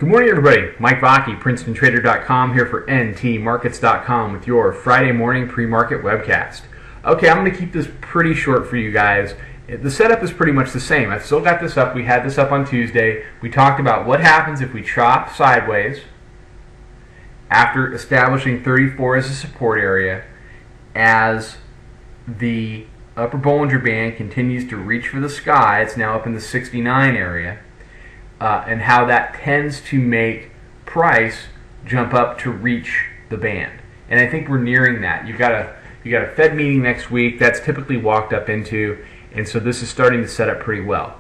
Good morning, everybody. Mike Vacchi, Princetontrader.com, here for ntmarkets.com with your Friday morning pre-market webcast. Okay, I'm going to keep this pretty short for you guys. The setup is pretty much the same. I've still got this up. We had this up on Tuesday. We talked about what happens if we chop sideways after establishing 34 as a support area as the upper Bollinger Band continues to reach for the sky. It's now up in the 69 area. And how that tends to make price jump up to reach the band. And I think we're nearing that. You got a Fed meeting next week that's typically walked up into, and so this is starting to set up pretty well.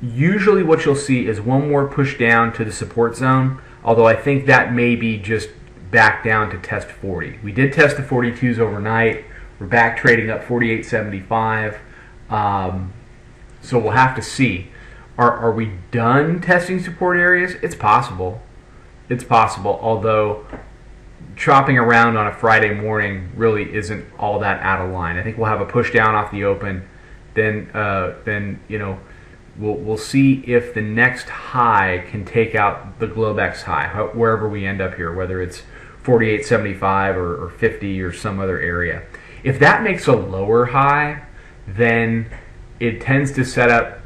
Usually what you'll see is one more push down to the support zone, although I think that may be just back down to test 40. We did test the 42s overnight. We're back trading up 48.75. So we'll have to see. Are we done testing support areas? It's possible. It's possible, although chopping around on a Friday morning really isn't all that out of line. I think we'll have a push down off the open. Then you know, we'll see if the next high can take out the Globex high, wherever we end up here, whether it's 48.75 or 50 or some other area. If that makes a lower high, then it tends to set up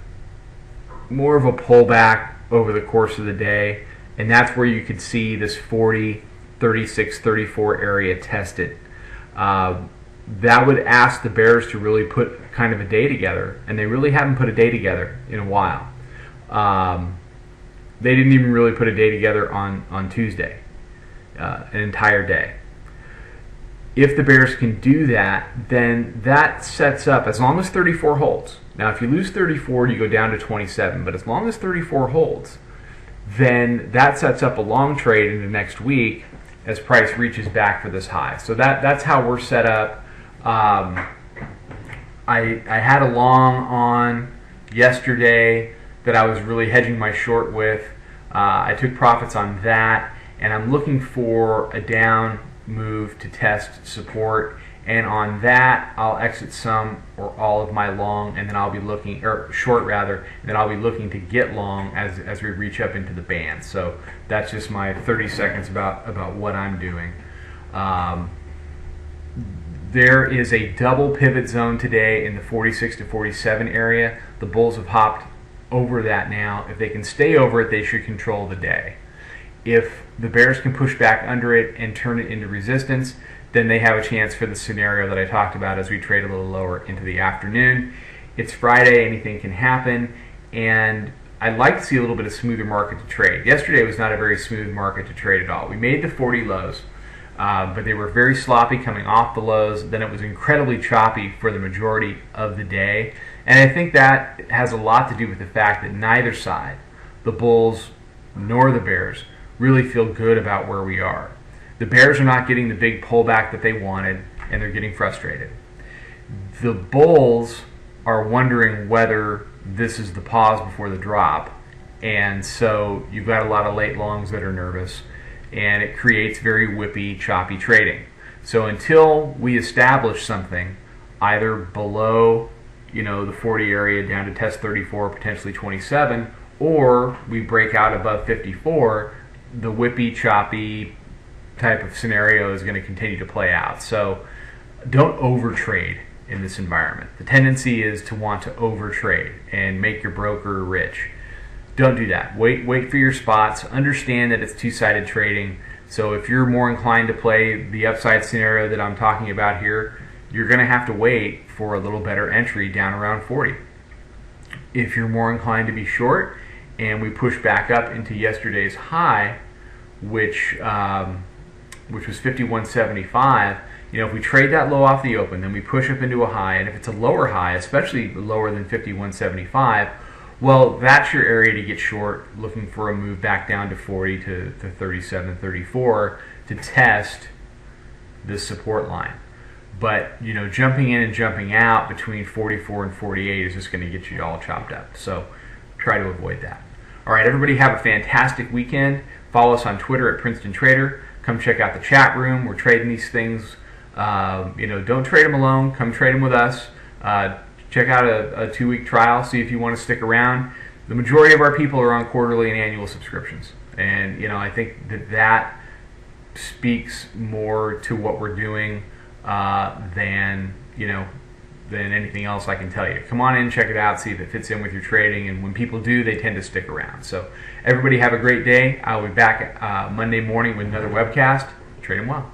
more of a pullback over the course of the day, and that's where you could see this 40, 36, 34 area tested. That would ask the bears to really put kind of a day together, and they really haven't put a day together in a while. They didn't even really put a day together on Tuesday, an entire day. If the bears can do that, then that sets up, as long as 34 holds. Now, if you lose 34, you go down to 27. But as long as 34 holds, then that sets up a long trade into next week as price reaches back for this high. So that's how we're set up. I had a long on yesterday that I was really hedging my short with. I took profits on that, and I'm looking for a down move to test support, and on that I'll exit some or all of my long, and then I'll be looking, or short rather, and then I'll be looking to get long as we reach up into the band. So that's just my 30 seconds about what I'm doing. There is a double pivot zone today in the 46 to 47 area. The bulls have hopped over that now. If they can stay over it, they should control the day. If the bears can push back under it and turn it into resistance, then they have a chance for the scenario that I talked about as we trade a little lower into the afternoon. It's Friday, anything can happen, and I'd like to see a little bit of smoother market to trade. Yesterday was not a very smooth market to trade at all. We made the 40 lows, but they were very sloppy coming off the lows. Then it was incredibly choppy for the majority of the day, and I think that has a lot to do with the fact that neither side, the bulls nor the bears, really feel good about where we are. The bears are not getting the big pullback that they wanted, and they're getting frustrated. The bulls are wondering whether this is the pause before the drop, and so you've got a lot of late longs that are nervous, and it creates very whippy, choppy trading. So until we establish something either below, the 40 area down to test 34, potentially 27, or we break out above 54, the whippy, choppy type of scenario is going to continue to play out. So don't overtrade in this environment. The tendency is to want to overtrade and make your broker rich. Don't do that. Wait for your spots. Understand that it's two-sided trading. So if you're more inclined to play the upside scenario that I'm talking about here, you're going to have to wait for a little better entry down around 40. If you're more inclined to be short, and we push back up into yesterday's high, which was 51.75. If we trade that low off the open, then we push up into a high, and if it's a lower high, especially lower than 51.75, well, that's your area to get short, looking for a move back down to 40 to 37, 34 to test this support line. But jumping in and jumping out between 44 and 48 is just going to get you all chopped up. So try to avoid that. All right, everybody, have a fantastic weekend. Follow us on Twitter at Princeton Trader. Come check out the chat room. We're trading these things. Don't trade them alone. Come trade them with us. Check out a 2-week trial. See if you want to stick around. The majority of our people are on quarterly and annual subscriptions. And I think that speaks more to what we're doing than than anything else I can tell you. Come on in, check it out, see if it fits in with your trading, and when people do, they tend to stick around. So everybody have a great day. I'll be back Monday morning with another webcast. Trade 'em well.